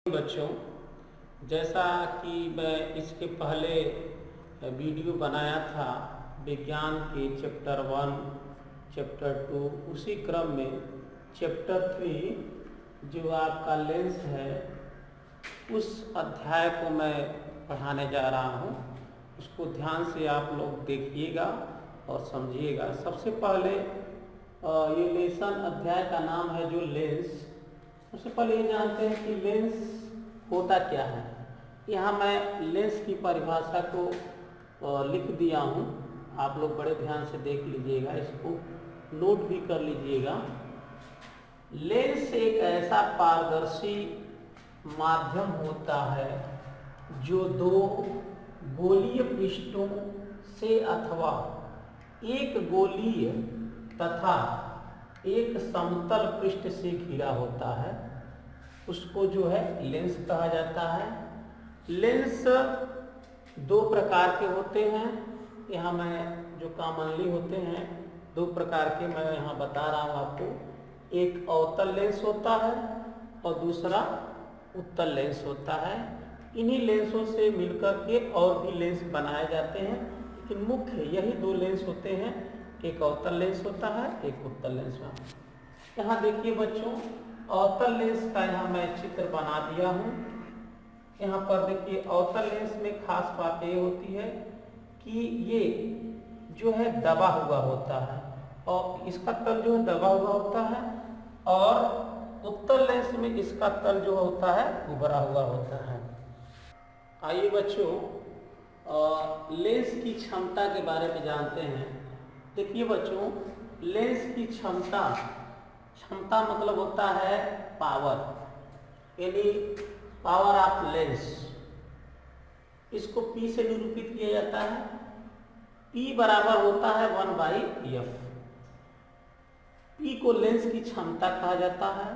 बच्चों, जैसा कि मैं इसके पहले वीडियो बनाया था विज्ञान के चैप्टर 1, चैप्टर 2, उसी क्रम में चैप्टर 3 जो आपका लेंस है उस अध्याय को मैं पढ़ाने जा रहा हूँ। उसको ध्यान से आप लोग देखिएगा और समझिएगा। सबसे पहले ये लेसन अध्याय का नाम है जो लेंस। सबसे पहले ये जानते हैं कि लेंस होता क्या है। यहाँ मैं लेंस की परिभाषा को लिख दिया हूँ, आप लोग बड़े ध्यान से देख लीजिएगा, इसको नोट भी कर लीजिएगा। लेंस एक ऐसा पारदर्शी माध्यम होता है जो दो गोलीय पृष्ठों से अथवा एक गोलीय तथा एक समतल पृष्ठ से घिरा होता है, उसको जो है लेंस कहा जाता है। लेंस दो प्रकार के होते हैं। यहाँ मैं जो कॉमनली होते हैं दो प्रकार के मैं यहाँ बता रहा हूँ आपको। एक अवतल लेंस होता है और दूसरा उत्तल लेंस होता है। इन्हीं लेंसों से मिलकर के और भी लेंस बनाए जाते हैं, लेकिन मुख्य यही दो लेंस होते हैं। एक अवतल लेंस होता है, एक उत्तल लेंस होता है। यहाँ देखिए बच्चों, अवतल लेंस का यहाँ मैं चित्र बना दिया हूँ। यहाँ पर देखिए अवतल लेंस में खास बात ये होती है कि ये जो है दबा हुआ होता है और इसका तल जो है दबा हुआ होता है, और उत्तल लेंस में इसका तल जो होता है उभरा हुआ होता है। आइए बच्चों, लेंस की क्षमता के बारे में जानते हैं। देखिए बच्चों, लेंस की क्षमता मतलब होता है पावर, यानी पावर ऑफ लेंस। इसको P से निरूपित किया जाता है। P बराबर होता है 1/f। P को लेंस की क्षमता कहा जाता है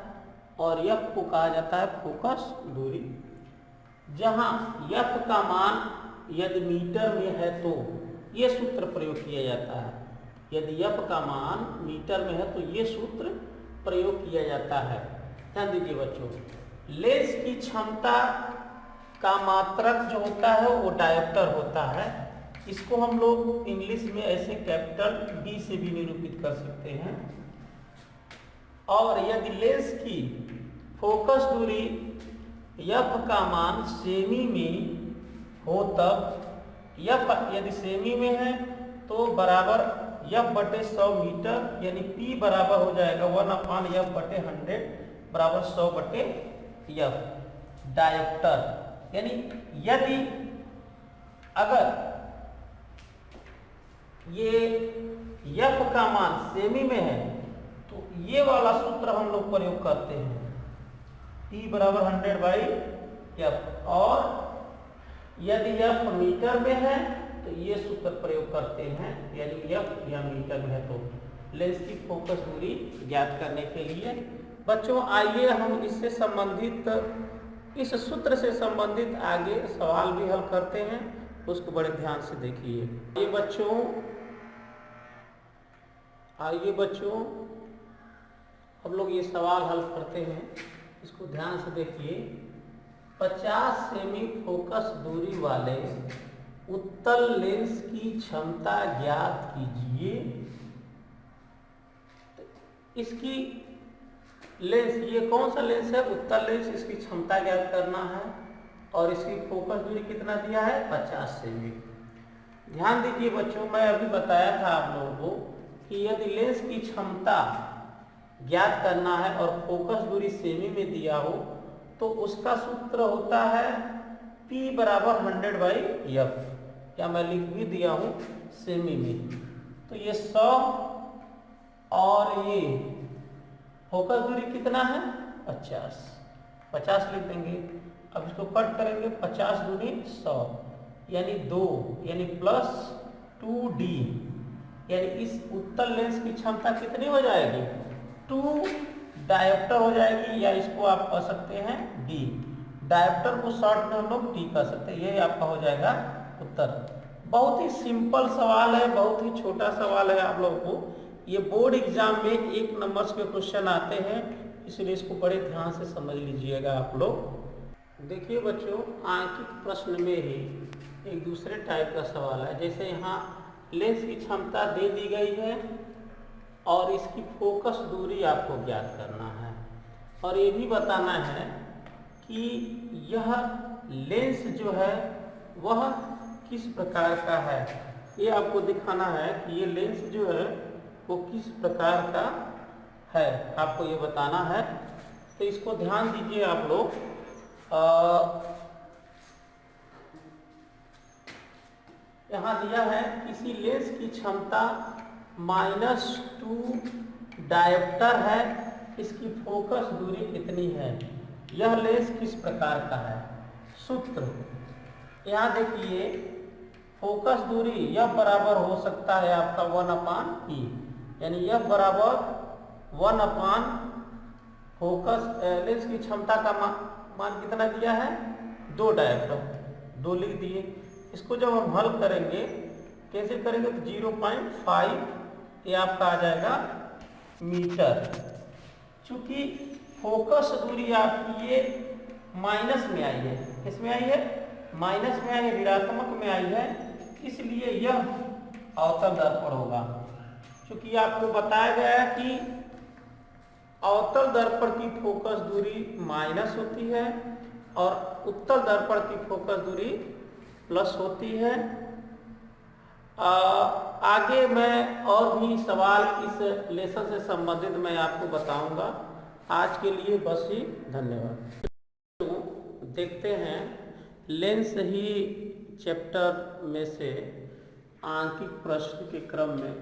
और F को कहा जाता है फोकस दूरी। जहां F का मान यदि मीटर में है तो ये सूत्र प्रयोग किया जाता है। यदि F का मान मीटर में है तो ये सूत्र प्रयोग किया जाता है। ध्यान दीजिए बच्चों, लेंस की क्षमता का मात्रक जो होता है वो डायोप्टर होता है। इसको हम लोग इंग्लिश में ऐसे कैपिटल D से भी निरूपित कर सकते हैं। और यदि लेंस की फोकस दूरी F का मान सेमी में हो तब F यदि सेमी में है तो बराबर F/100 मीटर, यानी P बराबर हो जाएगा 1/F/100 बराबर 100/F डायोप्टर। यानी यदि अगर ये F का मान सेमी में है तो ये वाला सूत्र हम लोग प्रयोग करते हैं, P बराबर 100/F। और यदि F मीटर में है तो ये सूत्र प्रयोग करते हैं, यानी F या मीटर में है तो लेंस की फोकस दूरी ज्ञात करने के लिए। बच्चों आइए हम इससे संबंधित, इस सूत्र से संबंधित आगे सवाल भी हल करते हैं, उसको बड़े ध्यान से देखिए। आइए बच्चों हम लोग ये सवाल हल करते हैं, इसको ध्यान से देखिए। 50 सेमी फोकस दूरी वाले उत्तल लेंस की क्षमता ज्ञात कीजिए। इसकी लेंस, ये कौन सा लेंस है? उत्तल लेंस। इसकी क्षमता ज्ञात करना है और इसकी फोकस दूरी कितना दिया है? 50 सेमी। ध्यान दीजिए बच्चों, मैं अभी बताया था आप लोगों को कि यदि लेंस की क्षमता ज्ञात करना है और फोकस दूरी सेमी में दिया हो तो उसका सूत्र होता है P बराबर 100/F, या मैं लिख भी दिया हूँ सेमी में। तो ये 100 और ये फोकस दूरी कितना है? 50 लिख देंगे। अब इसको कट करेंगे, 50 दूनी 100 यानी 2, यानी +2D, यानी इस उत्तल लेंस की क्षमता कितनी हो जाएगी? 2 डायोप्टर हो जाएगी, या इसको आप कह सकते हैं D। डायोप्टर को शॉर्ट में हम लोग D कह सकते हैं। ये आपका हो जाएगा उत्तर। बहुत ही सिंपल सवाल है, बहुत ही छोटा सवाल है। आप लोगों को ये बोर्ड एग्जाम में 1 नंबर के क्वेश्चन आते हैं, इसलिए इसको बड़े ध्यान से समझ लीजिएगा आप लोग। देखिए बच्चों, आंकिक प्रश्न में ही एक दूसरे टाइप का सवाल है। जैसे यहाँ लेंस की क्षमता दे दी गई है और इसकी फोकस दूरी आपको ज्ञात करना है, और ये भी बताना है कि यह लेंस जो है वह किस प्रकार का है। ये आपको दिखाना है कि ये लेंस जो है वो किस प्रकार का है, आपको ये बताना है। तो इसको ध्यान दीजिए आप लोग। यहाँ दिया है किसी लेंस की क्षमता -2 डायोप्टर है, इसकी फोकस दूरी कितनी है, यह लेंस किस प्रकार का है। सूत्र यहाँ देखिए, फोकस दूरी यह बराबर हो सकता है आपका 1/E, यानी यह बराबर 1/, फोकस लेंस की क्षमता का मान कितना दिया है, 2 डायोप्टर, 2 लिख दिए। इसको जब हम हल करेंगे, कैसे करेंगे, तो 0.5 ये आपका आ जाएगा मीटर। चूंकि फोकस दूरी आपकी ये माइनस में आई है, किसमें आई है, माइनस में आई है, ऋणात्मक में आई है, इसलिए यह अवतल दर्पण होगा। क्योंकि आपको बताया गया है कि अवतल दर्पण की फोकस दूरी माइनस होती है और उत्तल दर्पण की फोकस दूरी प्लस होती है। आगे मैं और भी सवाल इस लेसन से संबंधित मैं आपको बताऊंगा। आज के लिए बस ही, धन्यवाद। देखते हैं लेंस ही चैप्टर में से आंकिक प्रश्न के क्रम में।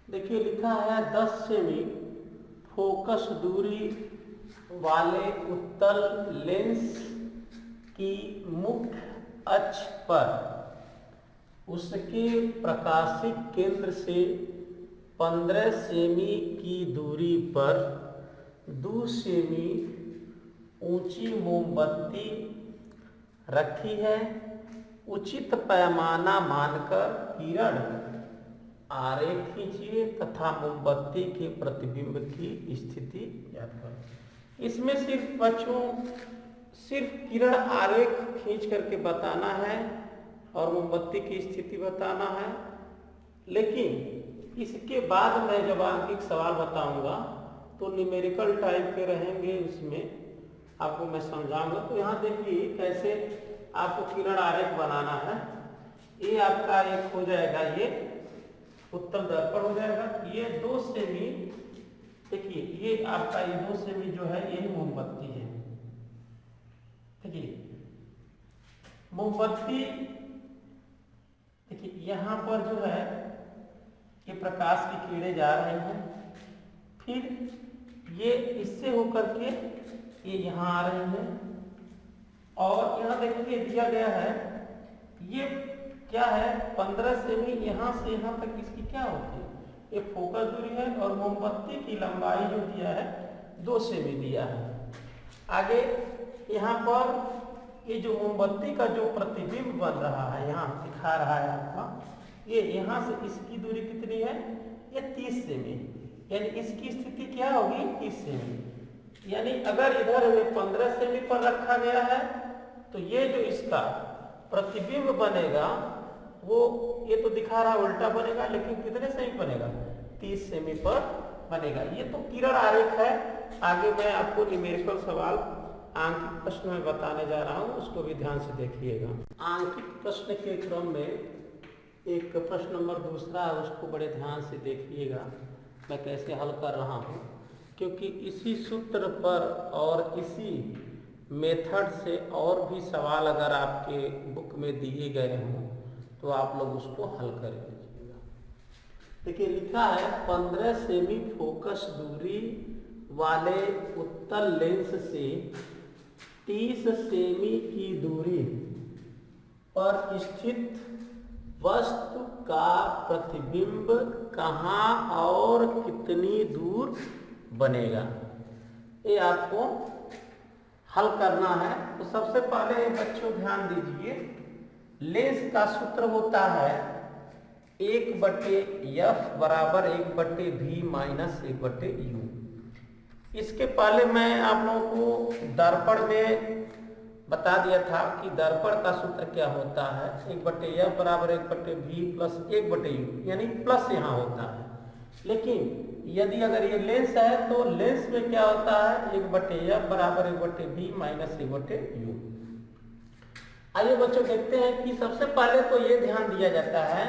देखिए लिखा है 10 सेमी फोकस दूरी वाले उत्तल लेंस की मुख्य अक्ष पर उसके प्रकाशिक केंद्र से 15 सेमी की दूरी पर 2 सेमी ऊंची मोमबत्ती रखी है। उचित पैमाना मानकर किरण आरेख खींचिए तथा मोमबत्ती के प्रतिबिंब की स्थिति ज्ञात करें। इसमें सिर्फ बच्चों सिर्फ किरण आरेख खींच करके बताना है और मोमबत्ती की स्थिति बताना है, लेकिन इसके बाद मैं जब आंकिक सवाल बताऊंगा तो न्यूमेरिकल टाइप के रहेंगे, उसमें आपको मैं समझाऊंगा। तो यहाँ देखिए कैसे आपको किरण आरेख बनाना है। ये आपका एक हो जाएगा, ये उत्तल दर्पण हो जाएगा। ये 2 सेमी, देखिए ये आपका ये 2 सेमी जो है यही मोमबत्ती है। देखिए मोमबत्ती, देखिए यहाँ पर जो है ये प्रकाश की किरणें जा रही हैं, फिर ये इससे होकर के ये यहाँ आ रही है, और यहाँ देखिए दिया गया है ये क्या है, 15 सेमी यहाँ से यहाँ तक इसकी क्या होती है, ये फोकस दूरी है, और मोमबत्ती की लंबाई जो दिया है 2 सेमी दिया है। आगे यहाँ पर ये जो मोमबत्ती का जो प्रतिबिंब बन रहा है, यहाँ दिखा रहा है आपका, ये यहाँ से इसकी दूरी कितनी है, ये 30 सेमी, यानी इसकी स्थिति क्या होगी, 30 सेमी। यानी अगर इधर 15 सेमी पर रखा गया है तो ये जो इसका प्रतिबिंब बनेगा वो ये तो दिखा रहा उल्टा बनेगा, लेकिन कितने सेमी बनेगा, 30 सेमी पर बनेगा। ये तो किरण आरेख है। आगे मैं आपको न्यूमेरिकल सवाल आंकिक प्रश्न में बताने जा रहा हूँ, उसको भी ध्यान से देखिएगा। आंकिक प्रश्न के क्रम में एक प्रश्न नंबर 2 है, उसको बड़े ध्यान से देखिएगा मैं कैसे हल कर रहा हूँ, क्योंकि इसी सूत्र पर और इसी मेथड से और भी सवाल अगर आपके बुक में दिए गए हों तो आप लोग उसको हल कर लीजिएगा। देखिए लिखा है 15 सेमी फोकस दूरी वाले उत्तल लेंस से 30 सेमी की दूरी पर स्थित वस्तु का प्रतिबिंब कहाँ और कितनी दूर बनेगा, ये आपको हल करना है। तो सबसे पहले बच्चों ध्यान दीजिए, लेंस का सूत्र होता है 1/f बराबर 1/v माइनस 1/u। इसके पहले मैं आप लोगों को दर्पण में बता दिया था कि दर्पण का सूत्र क्या होता है, 1/f बराबर 1/v प्लस 1/u, यानी प्लस यहाँ होता है। लेकिन यदि अगर ये लेंस है तो लेंस में क्या होता है, 1/f बराबर 1/v माइनस 1/u। आइए बच्चों देखते हैं कि सबसे पहले तो ये ध्यान दिया जाता है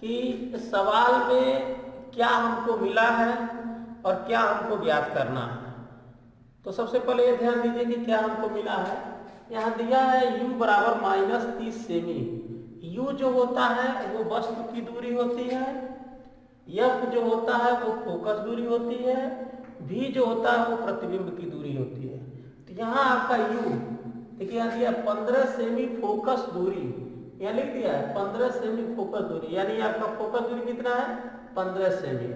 कि सवाल में क्या हमको मिला है और क्या हमको ज्ञात करना है। तो सबसे पहले ये ध्यान दीजिए कि क्या हमको मिला है। यहाँ दिया है u बराबर -30 सेमी। u जो होता है वो वस्तु की दूरी होती है, f जो होता है वो फोकस दूरी होती है, v जो होता है वो प्रतिबिंब की दूरी होती है। तो यहाँ आपका u देखिए, यहाँ दिया 15 सेमी फोकस दूरी, यहाँ लिख दिया है 15 सेमी फोकस दूरी, यानी आपका फोकस दूरी कितना है, 15 सेमी।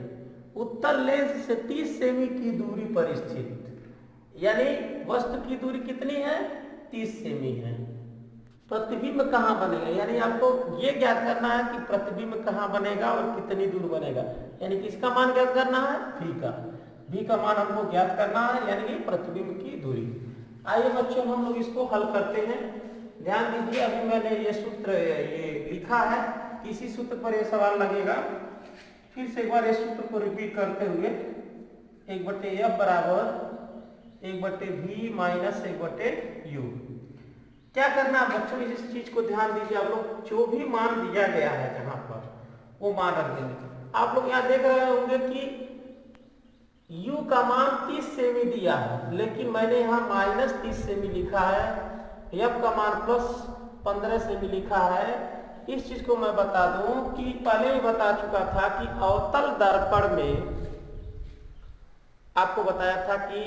उत्तल लेंस से 30 सेमी की दूरी पर स्थित, यानी वस्तु की दूरी कितनी है, 30 सेमी है। प्रतिबिंब कहाँ बनेगा, यानी आपको ये ज्ञात करना है कि प्रतिबिंब कहाँ बनेगा और कितनी दूर बनेगा, यानी किसका मान ज्ञात करना है, v का मान हमको ज्ञात करना है, यानी कि प्रतिबिंब की दूरी। आइए बच्चों हम लोग इसको हल करते हैं। ध्यान दीजिए, अभी मैंने ये सूत्र ये लिखा है, इसी सूत्र पर ये सवाल लगेगा। फिर से एक बार इस सूत्र को रिपीट करते हुए, 1/f बराबर 1/v माइनस 1/u। क्या करना है बच्चों, इस चीज को ध्यान दीजिए। आप लोग जो भी मान दिया गया है जहां पर, वो मान रख देंगे। आप लोग यहाँ देख रहे होंगे कि u का मान 30 सेमी दिया है, लेकिन मैंने यहाँ -30 सेमी लिखा है। f का मान +15 सेमी लिखा है। इस चीज को मैं बता दूं कि पहले ही बता चुका था कि अवतल दर्पण में आपको बताया था कि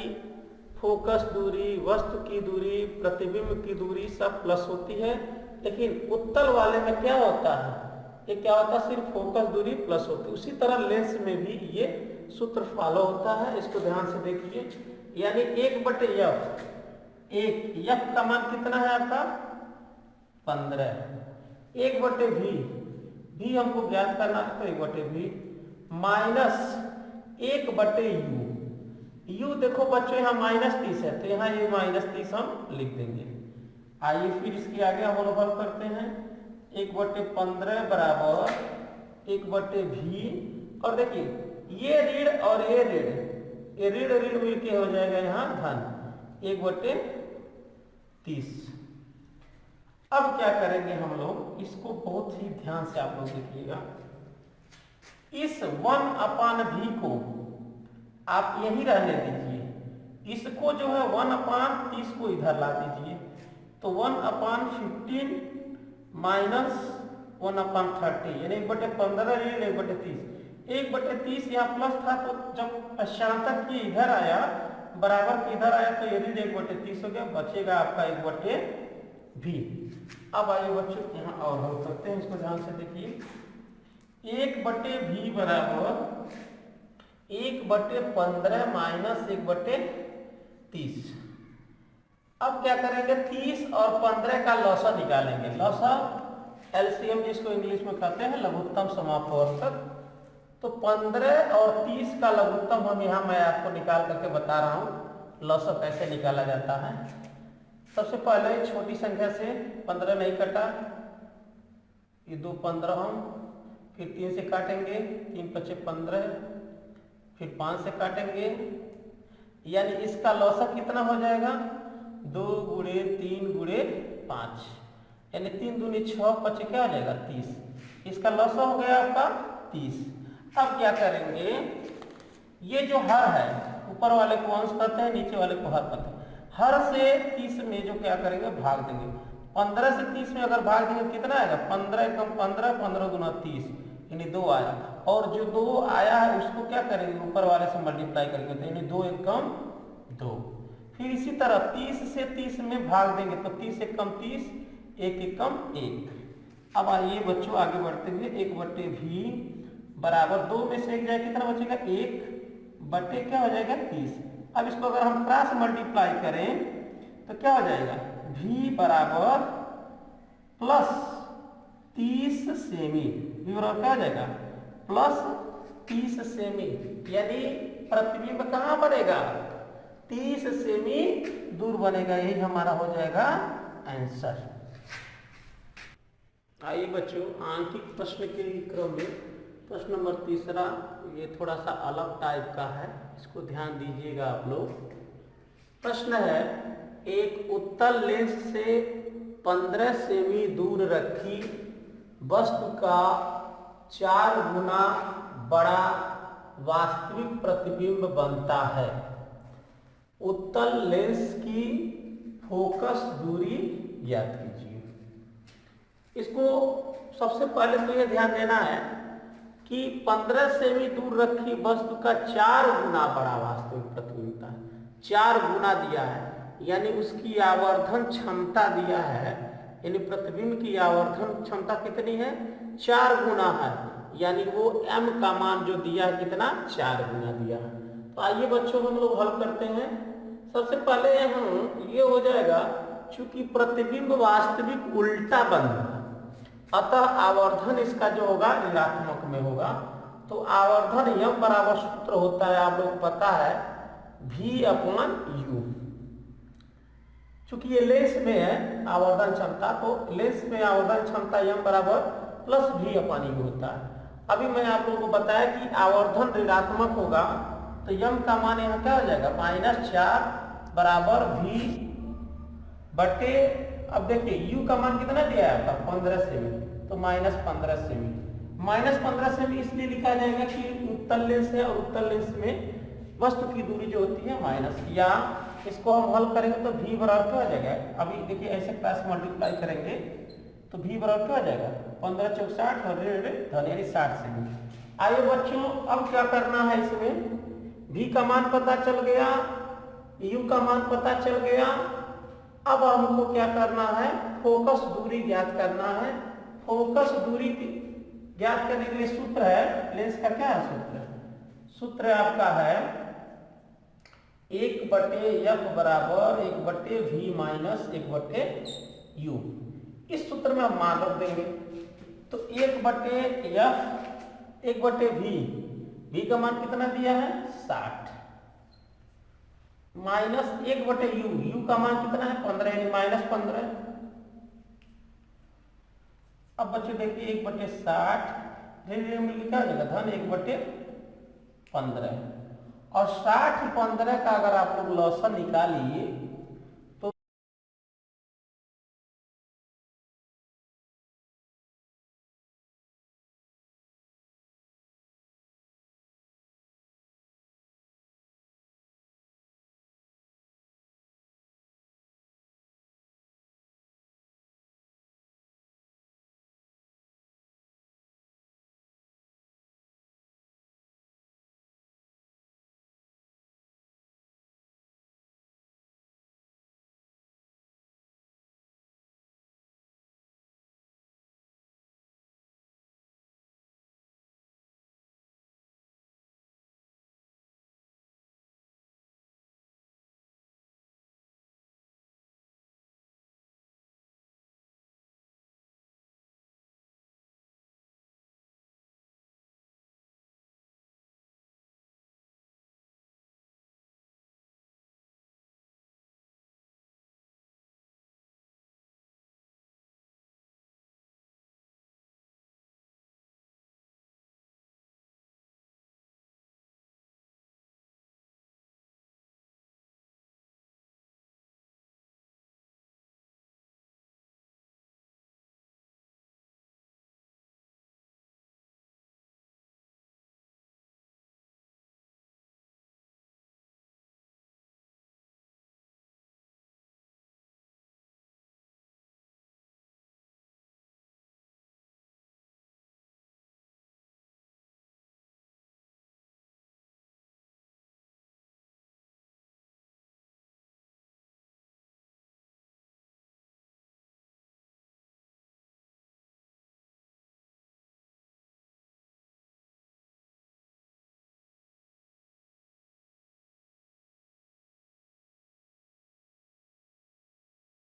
फोकस दूरी, वस्तु की दूरी, प्रतिबिंब की दूरी सब प्लस होती है। लेकिन उत्तल वाले में क्या होता है, ये क्या होता है, सिर्फ फोकस दूरी प्लस होती है। उसी तरह लेंस में भी ये सूत्र फॉलो होता है, इसको ध्यान से देखिए। यानी 1/f, f का मान कितना है आपका 15, 1/v, v हमको ज्ञात करना है तो 1/v माइनस 1/u। u देखो बच्चों यहाँ -30 है, तो यहाँ ये -30 हम लिख देंगे। आइए फिर इसके आगे हम हल करते हैं। 1/15 बराबर 1/v, और देखिए ये ऋण और ये ऋण, ये ऋण मिलके हो जाएगा यहाँ धन, 1/30। अब क्या करेंगे हम लोग, इसको बहुत ही ध्यान से आप लोग देखिएगा। इस 1/v को आप यही रहने दीजिए, इसको जो है 1/30 को इधर ला दीजिए, तो 1/15 माइनस 1/30, यानी 1/15 ऋण 1/30। 1/30 यहाँ प्लस था, तो जब पश्चांतक ये इधर आया, बराबर के इधर आया, तो ये ऋण 1/30 हो गया, बचेगा आपका 1/v। अब आइए बच्चों यहाँ और हल करते हैं, इसको ध्यान से देखिए। 1/v बराबर 1/15 माइनस 1/30। अब क्या करेंगे, 30 और 15 का लौसा निकालेंगे। लौसा एलसीएम जिसको इंग्लिश में कहते हैं, लघुत्तम समापवर्तक। तो 15 और 30 का लघुत्तम हम यहाँ मैं आपको निकाल करके बता रहा हूँ लौसा कैसे निकाला जाता है। सबसे पहले छोटी संख्या से 15 नहीं कटा, ये 2 15 हम, फिर 3 से काटेंगे, 3 × 5 = 15, फिर 5 से काटेंगे, यानी इसका लौसा कितना हो जाएगा, 2 × 3 × 5, यानी 3 दूनी 6, 5 क्या हो जाएगा 30। इसका लौसा हो गया आपका 30। अब क्या करेंगे, ये जो हर है, ऊपर वाले को अंश कहते हैं, नीचे वाले को हर कहते हैं। हर से 30 में जो क्या करेंगे, भाग देंगे। 15 से 30 में अगर भाग देंगे कितना आएगा, 15 × 15, 15 × 30, यानी 2 आया। और जो 2 आया है उसको क्या करेंगे, ऊपर वाले से मल्टीप्लाई करेंगे, यानी 2 × 1 = 2। फिर इसी तरह 30 से 30 में भाग देंगे, तो 30 × 1 = 30, 1 × 1 = 1। अब आइए बच्चों आगे बढ़ते हुए, 1/v बराबर 2 में से 1 जाए कितना बचेगा, 1 क्या हो जाएगा 30। अब इसको अगर हम क्रॉस मल्टीप्लाई करें तो क्या हो जाएगा, v बराबर +30 सेमी, v बराबर क्या हो जाएगा +30 सेमी, यानी प्रतिबिंब कहाँ बनेगा, 30 सेमी दूर बनेगा। यही हमारा हो जाएगा आंसर। आइए बच्चों, आंकिक प्रश्न के क्रम में प्रश्न नंबर 3, ये थोड़ा सा अलग टाइप का है, इसको ध्यान दीजिएगा आप लोग। प्रश्न है, एक उत्तल लेंस से 15 सेमी दूर रखी वस्तु का 4 गुना बड़ा वास्तविक प्रतिबिंब बनता है। उत्तल लेंस की फोकस दूरी ज्ञात कीजिए। इसको सबसे पहले तो यह ध्यान देना है कि 15 सेमी दूर रखी वस्तु का 4 गुना बड़ा वास्तविक प्रतिबिंबता है। 4 गुना दिया है, यानी उसकी आवर्धन क्षमता दिया है, यानी प्रतिबिंब की आवर्धन क्षमता कितनी है? 4 गुना है, यानी वो m का मान जो दिया है कितना? 4 गुना दिया है। तो आइए बच्चों हम लोग हल करते हैं। सबसे पहले हम ये हो जाएगा, चूंकि प्रतिबिंब वास्तविक उल्टा बन रहा है, अतः आवर्धन इसका जो होगा ऋणात्मक में होगा। तो आवर्धन यम बराबर सूत्र होता है, आप लोग पता है, V/U। चूंकि ये लेंस में है आवर्धन क्षमता, तो लेंस में आवर्धन क्षमता यम बराबर प्लस V/U होता है। अभी मैं आप लोगों को बताया कि आवर्धन ऋणात्मक होगा, तो यम का मान यहाँ क्या हो जाएगा? -4 बराबर V बटे, अब देखिए U का मान कितना दिया है आपका? 15 सेमी, तो -15 सेमी। -15 सेमी इसलिए लिखा जाएगा कि उत्तल लेंस है और उत्तल लेंस में वस्तु की दूरी जो होती है माइनस, या इसको हम हल करेंगे तो V बराबर क्या हो जाएगा? अभी देखिए ऐसे क्रॉस मल्टीप्लाई करेंगे तो V बराबर क्या हो जाएगा? 15 चौक 60 और धन यानी 60 सेमी। आइए बच्चों, अब क्या करना है इसमें? V का मान पता चल गया, U का मान पता चल गया। अब हमको क्या करना है? फोकस दूरी ज्ञात करना है। फोकस दूरी ज्ञात करने के लिए सूत्र है, लेंस का क्या है सूत्र? सूत्र आपका है 1/f बराबर 1/v माइनस 1/u। इस सूत्र में हम मान रख देंगे, तो 1/f 1/v, v का मान कितना दिया है? 60, माइनस 1/u, u का मान कितना है? 15, यानी -15। अब बच्चों देखिए 1/60 धीरे मिलकर क्या हो जाएगा? धन 1/15। और 60 15 का अगर आप लोग लॉसन निकालिए